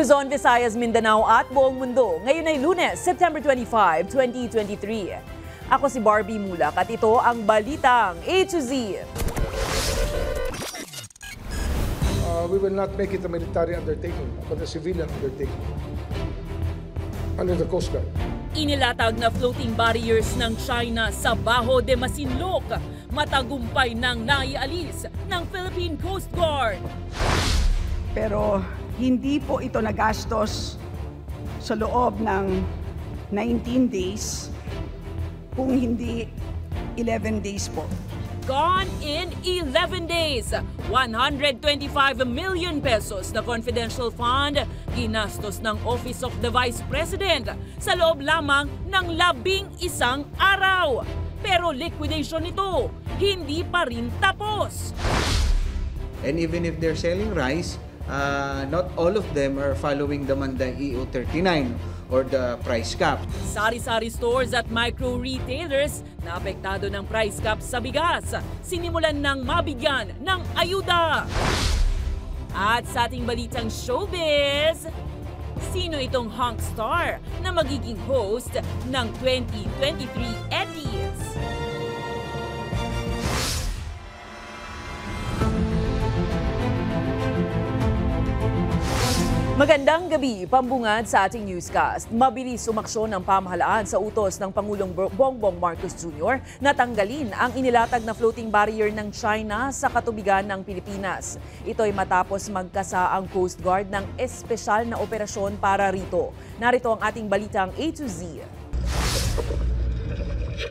Luzon, Visayas, Mindanao at buong mundo. Ngayon ay Lunes, September 25, 2023. Ako si Barbie Mulak at ito ang Balitang A to Z. We will not make it a military undertaking, but a civilian undertaking under the Coast Guard. Inilatag na floating barriers ng China sa Bajo de Masinloc, matagumpay nang naialis ng Philippine Coast Guard. Pero hindi po ito nagastos sa loob ng 19 days, kung hindi 11 days po. Gone in 11 days. 125 million pesos na confidential fund ginastos ng Office of the Vice President sa loob lamang ng 11 araw. Pero liquidation nito hindi pa rin tapos. And even if they're selling rice, not all of them are following the Manday EO 39 or the price cap. Sari-sari stores at micro-retailers na apektado ng price cap sa bigas, sinimulan ng mabigyan ng ayuda. At sa ating balitang showbiz, sino itong hunk star na magiging host ng 2023 Eddies? Magandang gabi, pambungad sa ating newscast. Mabilis umaksyon ng pamahalaan sa utos ng Pangulong Bongbong Marcos Jr. na tanggalin ang inilatag na floating barrier ng China sa katubigan ng Pilipinas. Ito ay matapos magkasa ang Coast Guard ng espesyal na operasyon para rito. Narito ang ating balitang A to Z.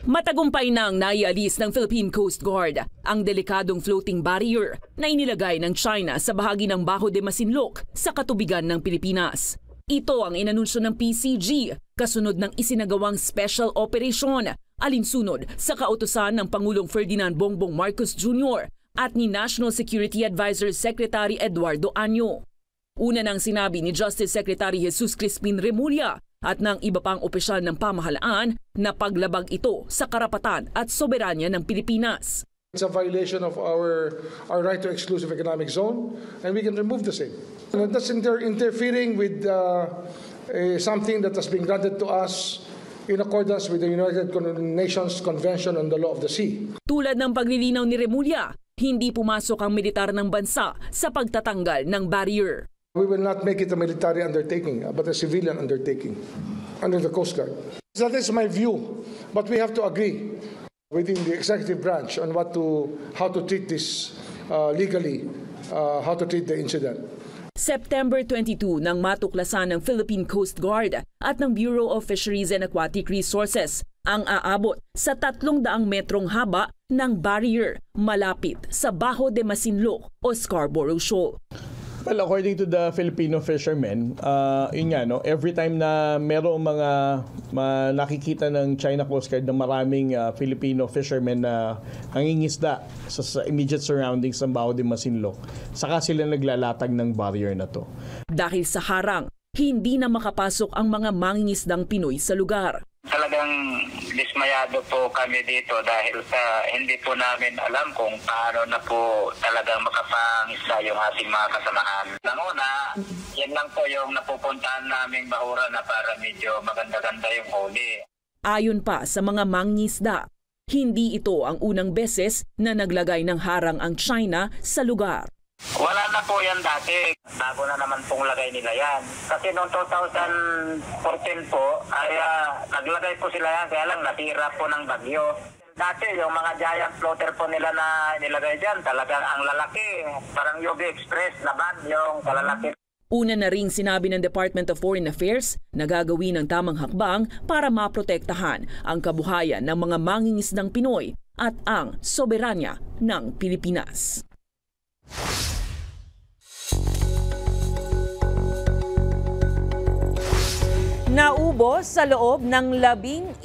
Matagumpay nang naialis ng Philippine Coast Guard ang delikadong floating barrier na inilagay ng China sa bahagi ng Bajo de Masinloc sa katubigan ng Pilipinas. Ito ang inanunsyo ng PCG kasunod ng isinagawang special operation alinsunod sa kautusan ng Pangulong Ferdinand Bongbong Marcos Jr. at ni National Security Advisor Secretary Eduardo Año. Una nang sinabi ni Justice Secretary Jesus Crispin Remulla at ng iba pang opisyal ng pamahalaan na paglabag ito sa karapatan at soberanya ng Pilipinas. It's a violation of our right to exclusive economic zone, and we can remove the same. And that's interfering with something that has been granted to us in accordance with the United Nations Convention on the Law of the Sea. Tulad ng paglilinaw ni Remulla, hindi pumasok ang militar ng bansa sa pagtatanggal ng barrier. We will not make it a military undertaking, but a civilian undertaking under the Coast Guard. That is my view, but we have to agree within the executive branch on how to treat this legally, how to treat the incident. September 22 nang matuklasan ng Philippine Coast Guard at ng Bureau of Fisheries and Aquatic Resources ang aabot sa 300 metrong haba ng barrier malapit sa Bajo de Masinloc o Scarborough Shoal. Well, according to the Filipino fishermen, yun nga, no, every time na merong mga nakikita ng China Coast Guard na maraming Filipino fishermen na nangingisda sa immediate surroundings ng Bajo de Masinloc, saka sila naglalatag ng barrier na to. Dahil sa harang, hindi na makapasok ang mga mangingisdang Pinoy sa lugar. Talagang dismayado po kami dito dahil sa hindi po namin alam kung paano na po talagang makapangisda yung ating mga kasamahan. Nanguna, yan lang po yung napupuntahan naming bahura na para medyo maganda-ganda yung huli. Ayon pa sa mga mangingisda, hindi ito ang unang beses na naglagay ng harang ang China sa lugar. Wala na po yan dati. Bago na naman pong lagay nila yan. Kasi noong 2014 po, ay naglagay po sila yan. Kaya lang natira po ng bagyo. Dati yung mga giant floater po nila na nilagay dyan, talagang ang lalaki. Parang Yogi Express naman yung kalalaki. Una na ring sinabi ng Department of Foreign Affairs na gagawin ng tamang hakbang para maprotektahan ang kabuhayan ng mga mangingisdang Pinoy at ang soberanya ng Pilipinas. Naubos sa loob ng 11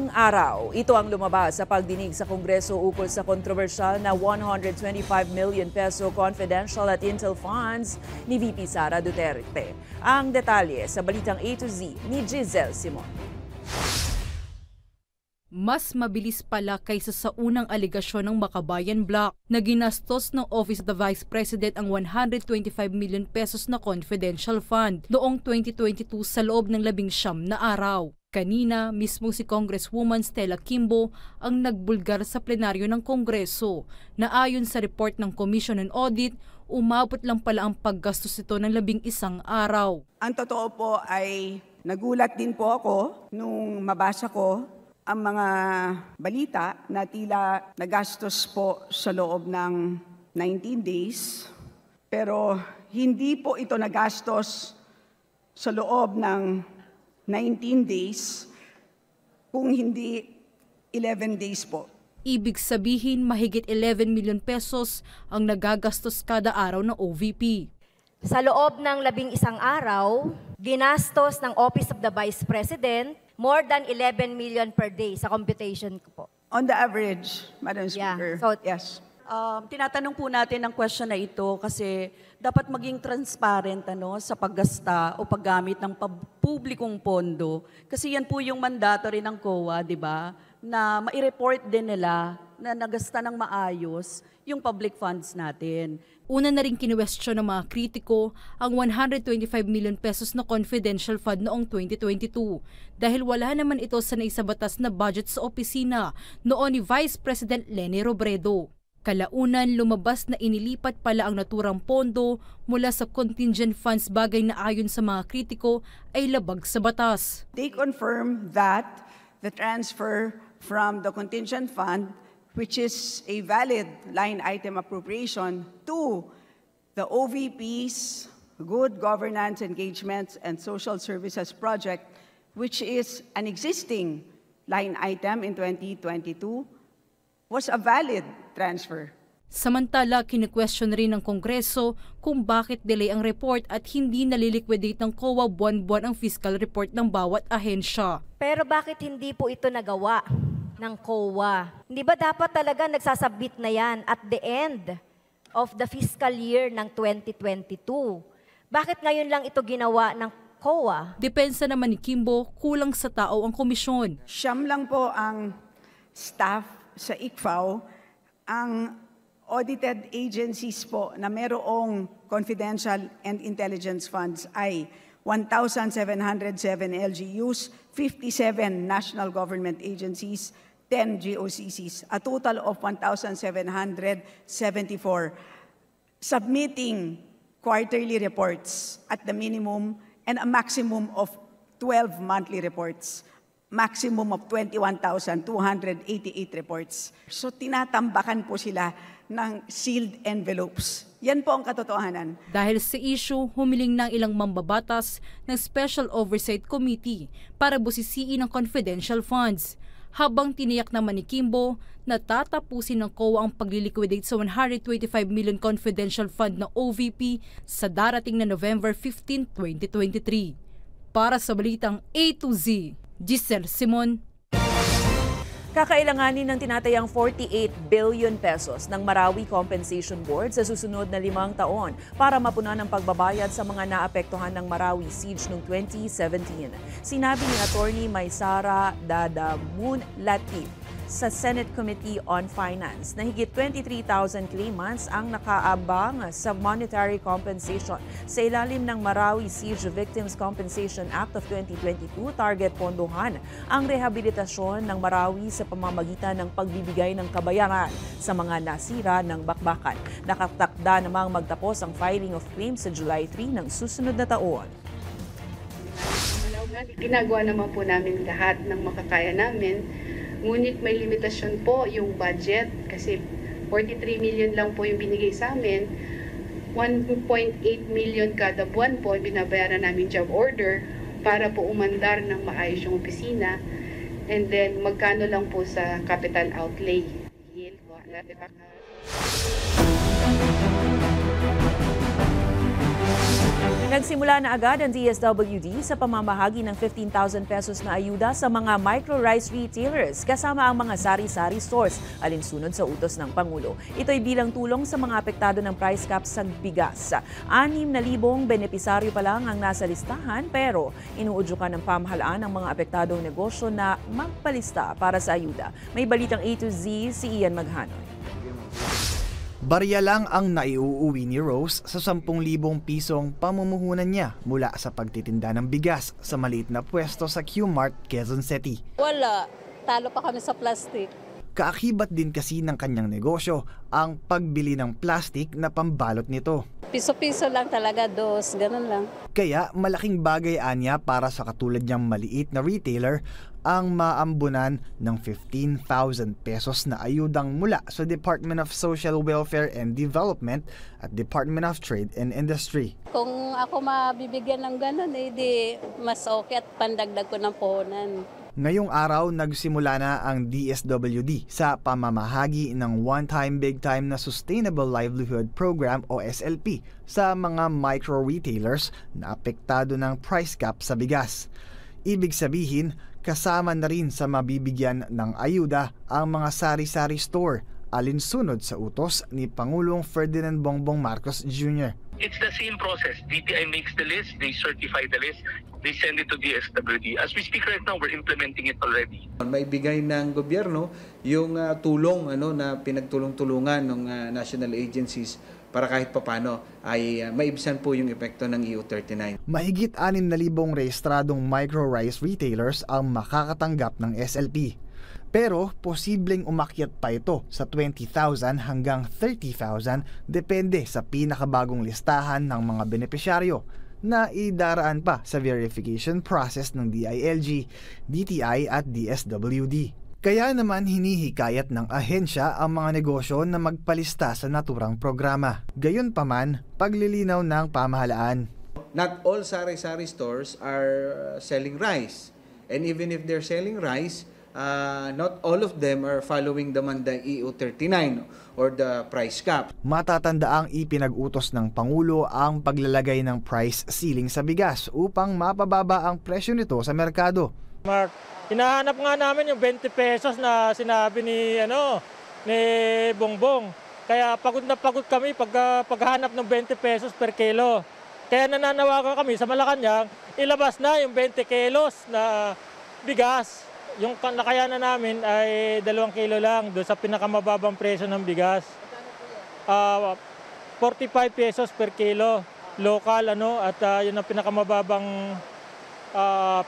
araw. Ito ang lumabas sa pagdinig sa Kongreso ukol sa kontrobersyal na 125 million peso confidential at intel funds ni VP Sara Duterte. Ang detalye sa Balitang A to Z ni Giselle Simon. Mas mabilis pala kaysa sa unang aligasyon ng Makabayan Block na ginastos ng Office of the Vice President ang 125 million pesos na confidential fund noong 2022 sa loob ng 19 na araw. Kanina, mismo si Congresswoman Stella Kimbo ang nagbulgar sa plenaryo ng Kongreso na ayon sa report ng Commission on Audit, umabot lang pala ang paggastos ito ng 11 araw. Ang totoo po ay nagulat din po ako nung mabasa ko ang mga balita na tila nagastos po sa loob ng 19 days. Pero hindi po ito nagastos sa loob ng 19 days kung hindi 11 days po. Ibig sabihin mahigit 11 million pesos ang nagagastos kada araw ng OVP. Sa loob ng 11 araw, ginastos ng Office of the Vice President more than 11 million per day sa computation ko po. On the average, Madam Speaker, Yeah, so, yes. Tinatanong po natin ang question na ito kasi dapat maging transparent sa paggasta o paggamit ng publikong pondo. Kasi yan po yung mandatory ng COA, di ba? Na mai-report din nila na nagasta ng maayos yung public funds natin. Una na rin kinuwestiyon ng mga kritiko ang 125 million pesos na confidential fund noong 2022 dahil wala naman ito sa naisabatas na budget sa opisina noon ni Vice President Leni Robredo. Kalaunan, lumabas na inilipat pala ang naturang pondo mula sa contingent funds bagay na ayon sa mga kritiko ay labag sa batas. They confirm that the transfer from the contingent fund, which is a valid line item appropriation, to the OVP's Good Governance Engagements and Social Services Project, which is an existing line item in 2022, was a valid transfer. Samantala, kine-question rin ng Kongreso kung bakit delay ang report at hindi naliliquidate ng COA buwan-buwan ang fiscal report ng bawat ahensya. Pero bakit hindi po ito nagawa ng COA? Hindi ba dapat talaga nagsasubmit na yan at the end of the fiscal year ng 2022? Bakit ngayon lang ito ginawa ng COA? Depensa naman ni Kimbo, kulang sa tao ang komisyon. Siyam lang po ang staff sa ICFAO. Ang audited agencies po na merong confidential and intelligence funds ay 1,707 LGUs, 57 national government agencies, 10 GOCCs, a total of 1,774 submitting quarterly reports at the minimum and a maximum of 12 monthly reports. Maximum of 21,288 reports. So tinatambakan po sila ng sealed envelopes. Yan po ang katotohanan. Dahil sa issue, humiling ng ilang mambabatas ng Special Oversight Committee para busisiin ang confidential funds. Habang tiniyak naman ni Kimbo na tatapusin ng COA ang pagliliquidate sa 125 million confidential fund ng OVP sa darating na November 15, 2023. Para sa balitang A to Z, Giselle Simon. Kakailanganin ng tinatayang 48 billion pesos ng Marawi Compensation Board sa susunod na 5 taon para mapunan ang pagbabayad sa mga naapektuhan ng Marawi siege noong 2017. Sinabi ni Attorney Maysara Dadamun Latif sa Senate Committee on Finance na higit 23,000 claimants ang nakaabang sa monetary compensation. Sa ilalim ng Marawi Siege Victims Compensation Act of 2022, target pondohan ang rehabilitasyon ng Marawi sa pamamagitan ng pagbibigay ng kabayaran sa mga nasira ng bakbakan. Nakatakda namang magtapos ang filing of claims sa July 3 ng susunod na taon. Ginagawa naman po namin lahat ng makakaya namin. Ngunit may limitasyon po yung budget kasi 43 million lang po yung binigay sa amin. 1.8 million kada buwan po yung binabayaran namin job order para po umandar ng maayos yung opisina. And then magkano lang po sa capital outlay. Nagsimula na agad ang DSWD sa pamamahagi ng 15,000 pesos na ayuda sa mga micro-rice retailers kasama ang mga sari-sari stores alinsunod sa utos ng Pangulo. Ito'y bilang tulong sa mga apektado ng price cap sa bigas. 6,000 benepisaryo pa lang ang nasa listahan pero inuudyukan ng pamahalaan ang mga apektadong negosyo na magpalista para sa ayuda. May balitang A to Z si Ian Maghanoy. Barya lang ang naiuuwi ni Rose sa 10,000 pisong pamumuhunan niya mula sa pagtitinda ng bigas sa maliit na pwesto sa Q-Mart, Quezon City. Wala. Talo pa kami sa plastic. Kaakibat din kasi ng kanyang negosyo ang pagbili ng plastic na pambalot nito. Piso-piso lang talaga, dos, ganun lang. Kaya malaking bagay anya para sa katulad niyang maliit na retailer ang maambunan ng 15,000 pesos na ayudang mula sa Department of Social Welfare and Development at Department of Trade and Industry. Kung ako mabibigyan ng ganun, di mas okay at pandagdag ko ng puhunan. Ngayong araw, nagsimula na ang DSWD sa pamamahagi ng One-Time Big Time na Sustainable Livelihood Program o SLP sa mga micro-retailers na apektado ng price cap sa bigas. Ibig sabihin, kasama na rin sa mabibigyan ng ayuda ang mga sari-sari store alinsunod sa utos ni Pangulong Ferdinand Bongbong Marcos Jr. It's the same process. DTI makes the list, they certify the list, they send it to DSWD. As we speak right now, we're implementing it already. May bigay ng gobyerno yung tulong na pinagtulong-tulungan ng national agencies para kahit papano ay maibsan po yung epekto ng EU39. Mahigit 6,000 rehistradong micro-rice retailers ang makakatanggap ng SLP. Pero posibleng umakyat pa ito sa 20,000 hanggang 30,000 depende sa pinakabagong listahan ng mga benepisyaryo na idaraan pa sa verification process ng DILG, DTI at DSWD. Kaya naman hinihikayat ng ahensya ang mga negosyo na magpalista sa naturang programa. Gayunpaman, paglilinaw ng pamahalaan. Not all sari-sari stores are selling rice. And even if they're selling rice, not all of them are following the Manday EU39 or the price cap. Matatandaang ipinag-utos ng Pangulo ang paglalagay ng price ceiling sa bigas upang mapababa ang presyo nito sa merkado. Mark, hinahanap nga namin yung 20 pesos na sinabi ni Bongbong. Kaya pagod na pagod kami paghanap ng 20 pesos per kilo. Kaya nananawagan kami sa Malacanang, ilabas na yung 20 kilos na bigas. Yung nakayanan namin ay 2 kilo lang doon sa pinakamababang presyo ng bigas. 45 pesos per kilo local at yun ang pinakamababang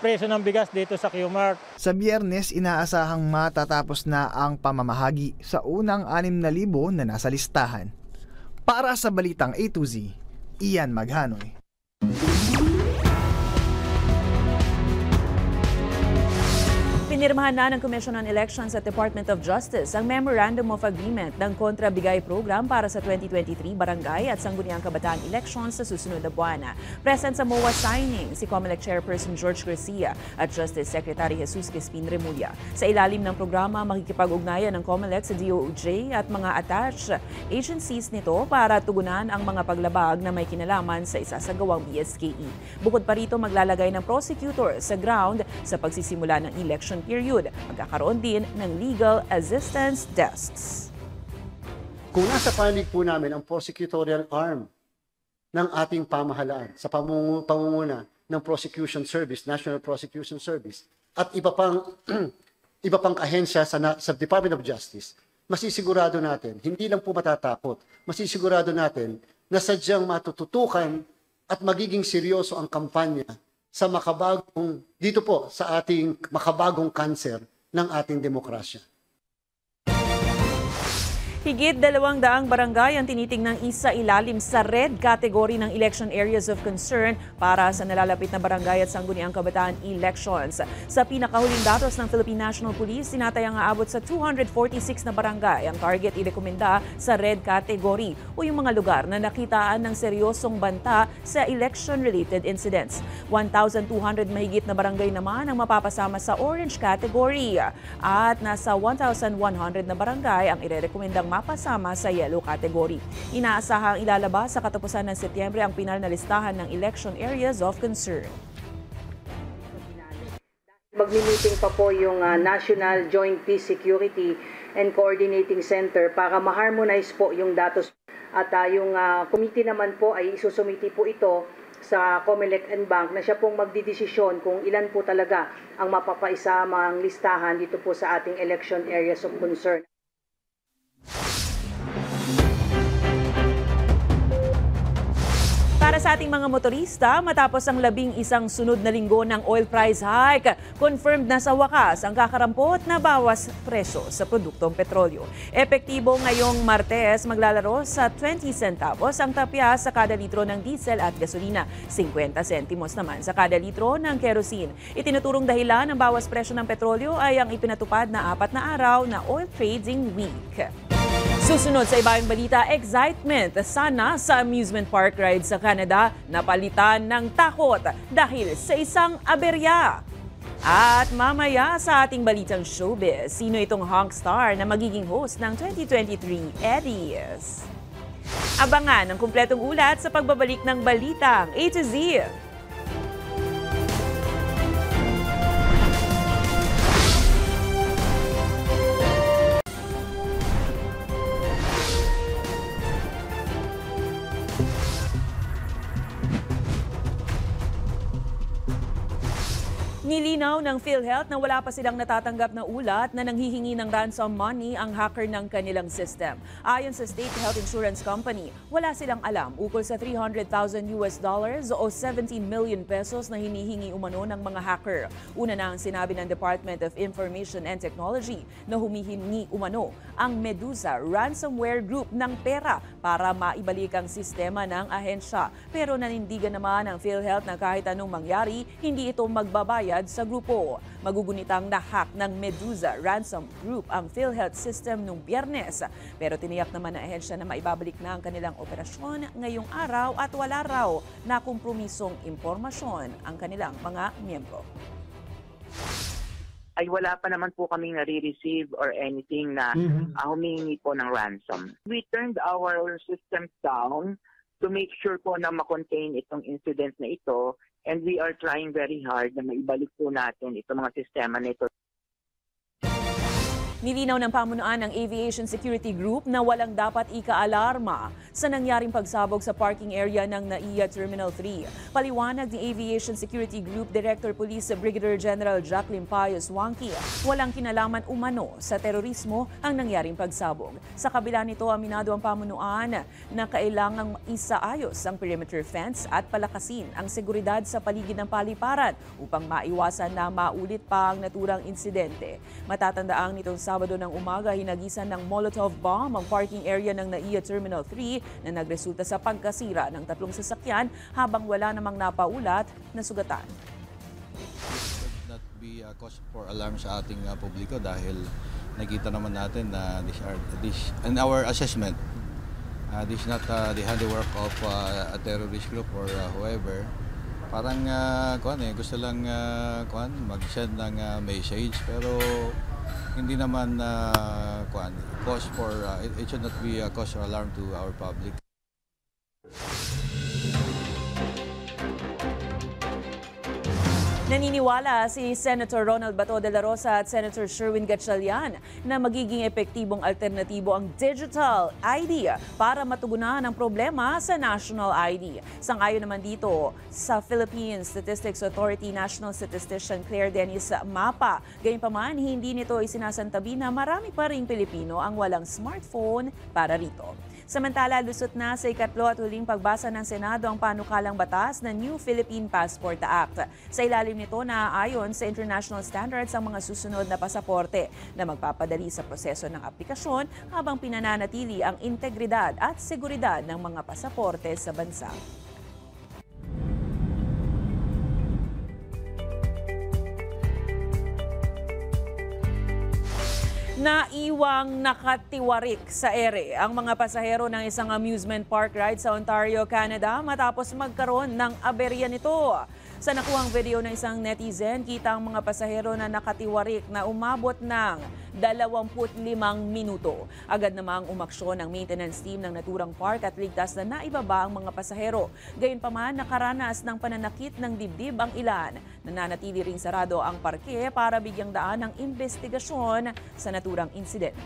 presyo ng bigas dito sa Q-Mart. Sa Biyernes, inaasahang matatapos na ang pamamahagi sa unang 6,000 na nasa listahan. Para sa Balitang A to Z, Ian Maghanoy. Pinirmahan na ng Commission on Elections at Department of Justice ang Memorandum of Agreement ng Kontra-Bigay Program para sa 2023 Barangay at Sangguniang Kabataan Elections sa susunod na buwan. Present sa MOA signing si COMELEC Chairperson George Garcia at Justice Secretary Jesus Crispin Remulla. Sa ilalim ng programa, makikipag-ugnayan ng COMELEC sa DOJ at mga attached agencies nito para tugunan ang mga paglabag na may kinalaman sa isasagawang BSKE. Bukod pa rito, maglalagay ng prosecutor sa ground sa pagsisimula ng election period. Magkakaroon din ng legal assistance desks. Kung nasa panig po namin ang prosecutorial arm ng ating pamahalaan sa pamumuna ng Prosecution Service, National Prosecution Service, at iba pang ahensya sa Department of Justice, masisigurado natin, hindi lang po matatakot, masisigurado natin na sadyang matututukan at magiging seryoso ang kampanya sa dito po sa ating makabagong kanser ng ating demokrasya. Higit 200 barangay ang tinitingnang isa-ilalim sa red category ng election areas of concern para sa nalalapit na barangay at sangguniang kabataan elections. Sa pinakahuling datos ng Philippine National Police, tinatayang aabot sa 246 na barangay ang target irekomenda sa red category o yung mga lugar na nakitaan ng seryosong banta sa election-related incidents. 1,200 mahigit na barangay naman ang mapapasama sa orange category at nasa 1,100 na barangay ang irerekomendang mapasama sa yellow category. Inaasahang ilalabas sa katapusan ng Setyembre ang pinal na listahan ng election areas of concern. Magmi-meeting pa po yung National Joint Peace Security and Coordinating Center para ma-harmonize po yung datos. At yung committee naman po ay isusumiti po ito sa COMELEC and Bank na siya pong magdidesisyon kung ilan po talaga ang mapapaisamang listahan dito po sa ating election areas of concern. Para sa ating mga motorista, matapos ang 11 sunod na linggo ng oil price hike, confirmed na sa wakas ang kakarampot na bawas presyo sa produktong petrolyo. Epektibo ngayong Martes, maglalaro sa 20 centavos ang tapya sa kada litro ng diesel at gasolina, 50 sentimos naman sa kada litro ng kerosene. Itinuturong dahilan ng bawas presyo ng petrolyo ay ang ipinatupad na 4 na araw na oil trading week. Susunod sa ibang balita, excitement sana sa amusement park ride sa Canada napalitan ng takot dahil sa isang aberya. At mamaya sa ating balitang showbiz, sino itong hunk star na magiging host ng 2023 Eddies? Abangan ang kumpletong ulat sa pagbabalik ng balitang A to Z. Nilinaw ng PhilHealth na wala pa silang natatanggap na ulat na nanghihingi ng ransom money ang hacker ng kanilang system. Ayon sa State Health Insurance Company, wala silang alam ukol sa $300,000 o 17 million pesos na hinihingi umano ng mga hacker. Una na ang sinabi ng Department of Information and Technology na humihingi umano ang Medusa ransomware group ng pera para maibalik ang sistema ng ahensya. Pero nanindigan naman ang PhilHealth na kahit anong mangyari, hindi ito magbabayad sa grupo. Magugunitang na-hack ng Medusa Ransom Group ang PhilHealth system nung Biyernes. Pero tiniyak naman ng ahensya na maibabalik na ang kanilang operasyon ngayong araw at wala raw na kompromisong impormasyon ang kanilang mga miyembro. Ay wala pa naman po kaming nare-receive or anything na humihingi po ng ransom. We turned our systems down to make sure po na ma-contain itong incident na ito. And we are trying very hard na maibalik po natin itong mga sistema nito. Nilinaw ng pamunuan ng Aviation Security Group na walang dapat ika-alarma sa nangyaring pagsabog sa parking area ng NAIA Terminal 3. Paliwanag ni Aviation Security Group Director Police Brigadier General Jacqueline Payos Wangki, walang kinalaman umano sa terorismo ang nangyaring pagsabog. Sa kabila nito, aminado ang pamunuan na kailangang isaayos ang perimeter fence at palakasin ang seguridad sa paligid ng paliparan upang maiwasan na maulit pa ang naturang insidente. Matatandaang nitong Sabado ng umaga, hinagisan ng Molotov bomb ang parking area ng NAIA Terminal 3 na nagresulta sa pagkasira ng 3 sasakyan habang wala namang napaulat na sugatan. Not be a cause for alarm sa ating publiko dahil nakita naman natin na this in our assessment, this is not the handiwork of a terrorist group or whoever. Parang gusto lang mag-send ng message pero hindi naman cause for it should not be a cause for alarm to our public. Naniniwala si Senator Ronald Bato de la Rosa at Senator Sherwin Gatchalian na magiging epektibong alternatibo ang digital ID para matugunan ang problema sa national ID. Sangayon naman dito sa Philippine Statistics Authority National Statistician Claire Dennis Mapa. Gayunpaman, hindi nito isinasantabi na marami pa ring Pilipino ang walang smartphone para rito. Samantala, lusot na sa ikatlo at huling pagbasa ng Senado ang panukalang batas na New Philippine Passport Act. Sa ilalim nito na ayon sa international standards ang mga susunod na pasaporte na magpapadali sa proseso ng aplikasyon habang pinananatili ang integridad at seguridad ng mga pasaporte sa bansa. Naiwang nakatiwarik sa ere ang mga pasahero ng isang amusement park ride sa Ontario, Canada matapos magkaroon ng aberya nito. Sa nakuhang video ng isang netizen, kita ang mga pasahero na nakatiwarik na umabot ng 25 minuto. Agad namang umaksyon ang maintenance team ng naturang park at ligtas na naibaba ang mga pasahero. Gayunpaman, nakaranas ng pananakit ng dibdib ang ilan. Nananatili ring sarado ang parke para bigyang daan ng investigasyon sa naturang insidente.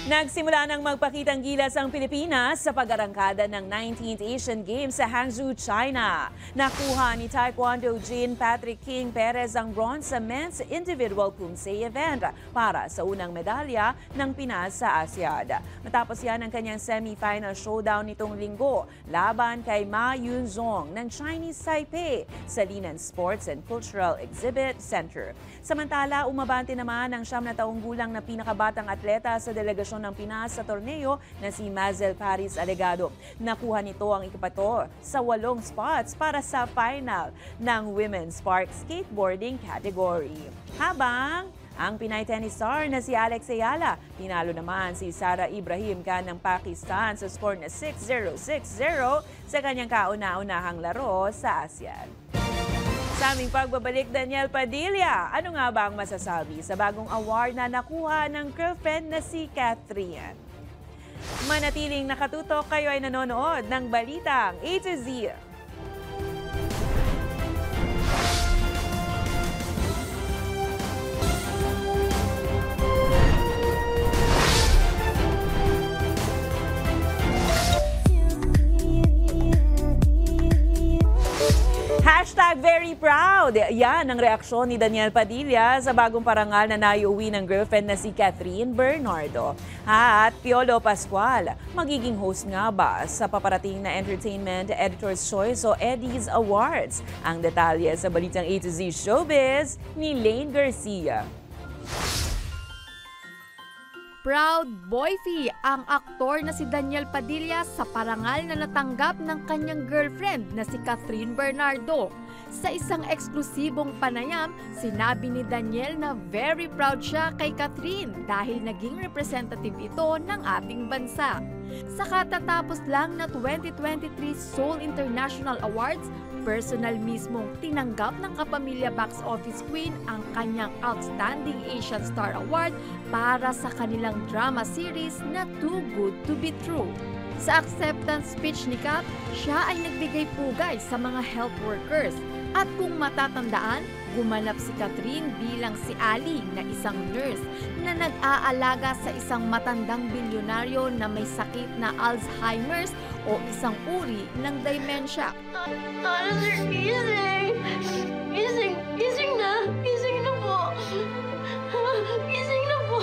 Nagsimula nang magpakitang gilas ang Pilipinas sa pag-arangkada ng 19th Asian Games sa Hangzhou, China. Nakuha ni Taekwondo Jean Patrick King Perez ang bronze sa men's individual Kumse event para sa unang medalya ng Pinas sa ASEAN. Matapos yan ang kanyang semi-final showdown nitong linggo laban kay Ma Yunzong ng Chinese Taipei sa Linan Sports and Cultural Exhibit Center. Samantala, umabante naman ang 9 na taong gulang na pinakabatang atleta sa delegasyon ng Pinas sa torneo na si Mazel Paris Alegado. Nakuha nito ang ikapato sa 8 spots para sa final ng Women's Park Skateboarding category. Habang ang Pinay tennis star na si Alex Ayala, tinalo naman si Sara Ibrahim Khan ng Pakistan sa score na 6-0, 6-0 sa kanyang kauna-unahang laro sa ASEAN. Sa aming pagbabalik, Daniel Padilla, ano nga ba ang masasabi sa bagong award na nakuha ng girlfriend na si Catherine? Manatiling nakatutok, kayo ay nanonood ng Balitang A to Z. Very proud. Yan ang reaksyon ni Daniel Padilla sa bagong parangal na naiuwi ng girlfriend na si Catherine Bernardo. At Piolo Pascual, magiging host nga ba sa paparating na Entertainment Editor's Choice o Eddies Awards? Ang detalye sa Balitang A to Z Showbiz ni Lane Garcia. Proud boyfie ang aktor na si Daniel Padilla sa parangal na natanggap ng kanyang girlfriend na si Catherine Bernardo. Sa isang eksklusibong panayam, sinabi ni Daniel na very proud siya kay Catherine dahil naging representative ito ng ating bansa. Sa katatapos lang na 2023 Seoul International Awards, personal mismong tinanggap ng kapamilya box office queen ang kanyang Outstanding Asian Star Award para sa kanilang drama series na Too Good to Be True. Sa acceptance speech ni Cap, siya ay nagbigay pugay sa mga health workers. At kung matatandaan, gumanap si Catherine bilang si Ali na isang nurse na nag-aalaga sa isang matandang bilyonaryo na may sakit na Alzheimer's o isang uri ng dementia. Gising na po. Gising na po.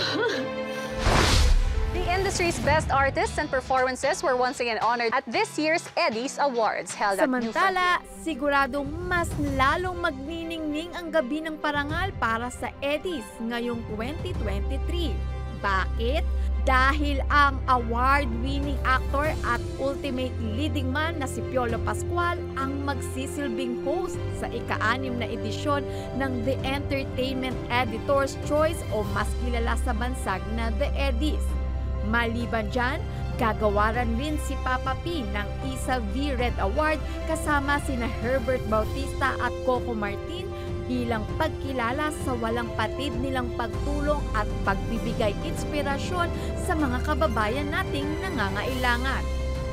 The industry's best artists and performances were once again honored at this year's Eddies Awards held at New Frontier. Samantala, siguradong mas lalong magniningning ang gabi ng parangal para sa Eddies ngayong 2023. Bakit? Dahil ang award-winning actor at ultimate leading man na si Piolo Pascual ang magsisilbing host sa ika-6 na edisyon ng The Entertainment Editor's Choice o mas kilala sa bansag na The Eddies. Maliban dyan, gagawaran rin si Papa P ng Isa V Red Award kasama sina Herbert Bautista at Coco Martin bilang pagkilala sa walang patid nilang pagtulong at pagbibigay inspirasyon sa mga kababayan nating nangangailangan.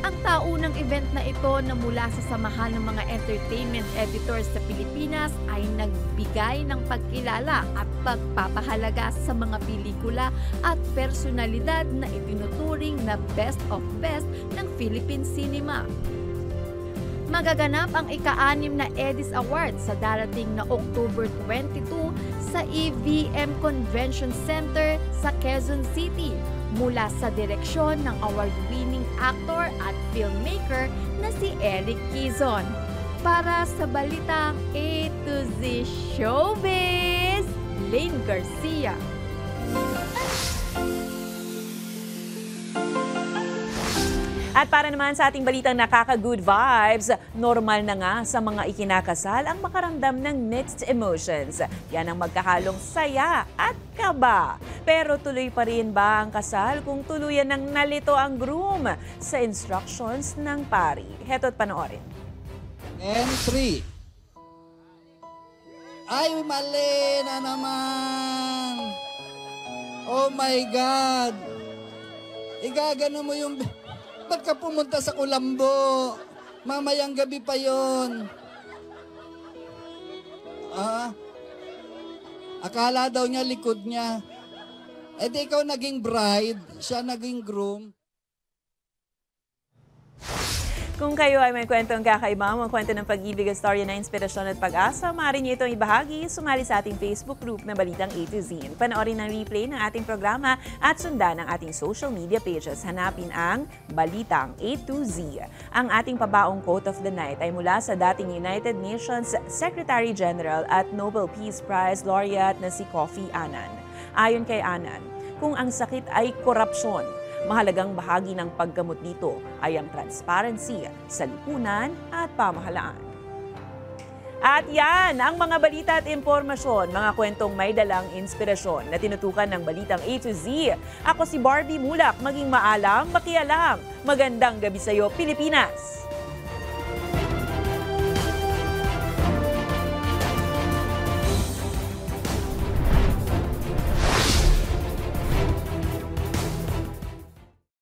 Ang taunang event na ito na mula sa Samahan ng mga Entertainment Editors sa Pilipinas ay nagbigay ng pagkilala at pagpapahalaga sa mga pelikula at personalidad na itinuturing na best of best ng Philippine cinema. Magaganap ang ika-6 na Eddies Awards sa darating na October 22 sa EVM Convention Center sa Quezon City mula sa direksyon ng award-winning actor at filmmaker na si Eric Quizon. Para sa Balitang A to Z Showbiz, Lane Garcia. At para naman sa ating balitang nakaka-good vibes, normal na nga sa mga ikinakasal ang makaramdam ng mixed emotions. Yan ang magkahalong saya at kaba. Pero tuloy pa rin ba ang kasal kung tuluyan ng nalito ang groom sa instructions ng pari? Heto't panoorin. And 3. Ay, mali na naman. Oh my God. Igagano mo yung... Ba't ka pumunta sa Kulambo? Mamayang gabi pa yon. Akala daw niya likod niya. Eh di ikaw naging bride, siya naging groom. Kung kayo ay may kwentong kakaiba, mga kwento ng pag-ibig at storya na inspirasyon at pag-asa, maaari niyo itong ibahagi, sumali sa ating Facebook group na Balitang A to Z. Panoorin ang replay ng ating programa at sundan ang ating social media pages. Hanapin ang Balitang A to Z. Ang ating pabaong quote of the night ay mula sa dating United Nations Secretary General at Nobel Peace Prize laureate na si Kofi Annan. Ayon kay Annan, kung ang sakit ay korupsyon, mahalagang bahagi ng paggamot dito ay ang transparency sa lipunan at pamahalaan. At yan ang mga balita at impormasyon, mga kwentong may dalang inspirasyon na tinutukan ng Balitang A to Z. Ako si Barbie Mulak, maging maalam, makialam. Magandang gabi sa iyo, Pilipinas!